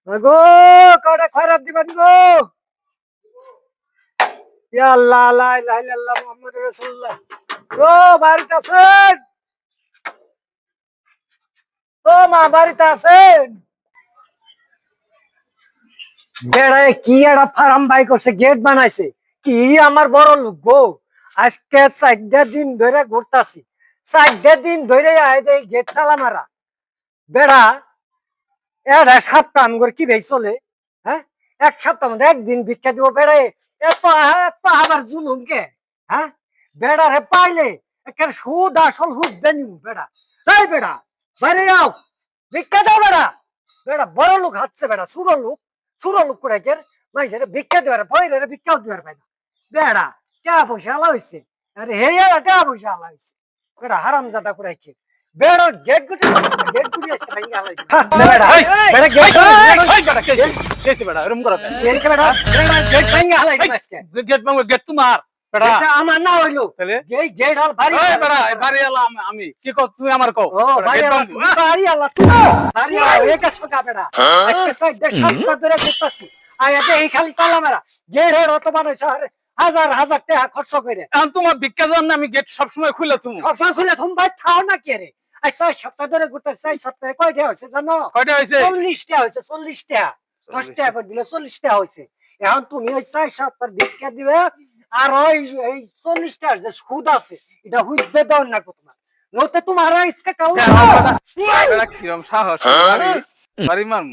গো কটা খয়রাত দিবেন গো। ইয়া আল্লাহ লা ইলাহা ইল্লাল্লাহ মুহাম্মাদুর রাসূলুল্লাহ। গো বাড়িতে আছেন? ও মা বাড়িতে আছেন? বেড়ায় কি একটা ফার্ম বাই করছে, গেট বানাইছে। কি আমার বড় লোক গো। আজকে 4 দিন ধরে ঘুরতাছি, 4 দিন ধরে এই গেট তালা মারা। বেড়া এটা সপ্তাহ আমগর কি ভাই চলে? হ্যাঁ, এক সপ্তাহ মধ্যে একদিন ভিক্ষা দিব বেড়ে। এত এত আবার জুলুম কে? হ্যাঁ, বেড়া রে পাইলে একটা সুদ আসল হুদ দেনি বেড়া। এই বেড়া বাইরে যাও, ভিক্ষা দাও বেড়া। বেড়া বড় লোক হাঁটছে, বেড়া ছোট লোক করে কে মাইছে ভিক্ষা দিবার ভয় রে, ভিক্ষাও দিবার পাই না। বেড়া টাকা পয়সা আলা হইছে, আরে হে টাকা পয়সা আলা হইছে। বেড়া হারাম জাদা করে কে বেড়া গেট গুটি গেট গুটি আসছে ভাঙ্গা আলাই বেড়া বেড়া গেট বেটা কেসে বেটা এরকম করো কেন? গেট বেড়া বেড়া গেট ভাঙ্গা আলাই আজকে। গেট ভাঙবো, গেট তোমার বেটা। এটা আমার না হইলো, তাহলে এই গেট আর বাড়ি এই বেটা বাড়ি এলাম আমি, কি কও তুমি আমার কও? ও বাড়ি গেট আলা ভাঙবো, বাড়ি আলা তুই বাড়ি আলা এক সকা বেড়া। আজকে সাইড সাতটা ধরে ঘুরতাছি, আয়াতে এই খালি তালা মারা। গেট এর অত মানুষ হাজার হাজার টাকা খরচ করে। এখন তোমার ভিক্ষা দেওয়ার না আমি গেট সবসময় খুলে তুমি। সবসময় খুলে তুমি ভাই খাও না কে রে? আচ্ছা সপ্তাহ ধরে ঘুরতেছি, 4 সপ্তাহে কয়টা হয়েছে জানো? কয়টা হয়েছে? 40টা হয়েছে, 40টা। 10 টাকা করে দিলে 40টা হয়েছে। এখন তুমি ওই 4 সপ্তাহ ভিক্ষা দিবে, আর ওই এই 40টার যে সুদ আছে এটা হুইদে দাও না তোমার, নতে তোমার ইসকে কাউ বেটা কিরম সাহস বাড়ি বাড়ি মারম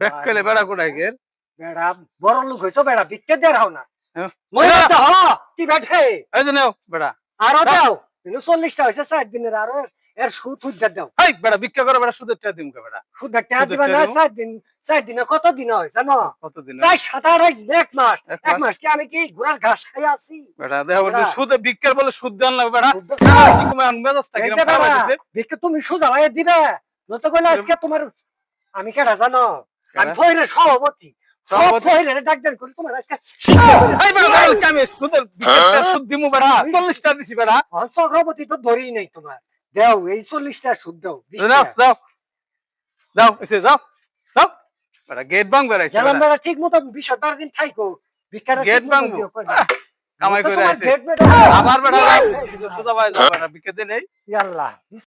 ব্যাককেলে বেড়া কোটাই গের। বেড়া বড় লোক হয়েছো, বেড়া ভিক্ষা দিয়ে রাও না। হ্যাঁ? মনে তো হলো কি বেঠে এই যে নেও বেড়া। আরো দাও, 40টা হয়েছে 4 দিনের, আরো এর সুদ হুইদে দাও। এই বেড়া ভিক্ষা করে বেড়া সুদের টাকা দিমকে বেড়া। সুদের টাকা দিবা না? 4 দিন, 4 দিনে কত দিন হয় জানো? কতদিন? 4 7 এক মাস। এক এক মাস? মাস কি আমি কি ঘোড়ার ঘাস খাই আছি? বেটা দেখো বেড়া। সুদে ভিক্ষার বলে সুদ দেন লাগবে বেড়া। সুদ- কি তুমি মেজাজটা এই কিরম যে খারাপ বেড়া, হইতেছে? ভিক্ষা তুমি সোজা ভাইয়া দিবে, নত কইলে আজকে তোমার আমি কেডা জানো? আমি কেডা? ফয়রের সভাপতি। সব সভাপতি? ফয়রের ডাকদেন করি তোমার আজকে শিক্ষা করে। এই বেড়া দেখো কি আমি সুদের ভিক্ষার সুদ দিমু বেড়া। 40 টাকা দিছি বেড়া। সভাপতি তো ধরেই নাই তোমার। দেও এই 40টা সুদ দাও, 20 দাও টাকা। দাও দাও এসে যাও যাও বেড়া গেট ভাঙ বেড়াইছে গেলাম বেড়া। বেড়া ঠিক মতো 20 দিন থাইকো। ভিক্ষাটা গেট ঠিক মতো ভাঙবো দিও, করি। কামাই তো করে তোমার আছে গেট বেড়া। আবার বেড়া সোজা ভাই যাও বেড়া ভিক্ষা দে নেই। ইয়াল্লাহ।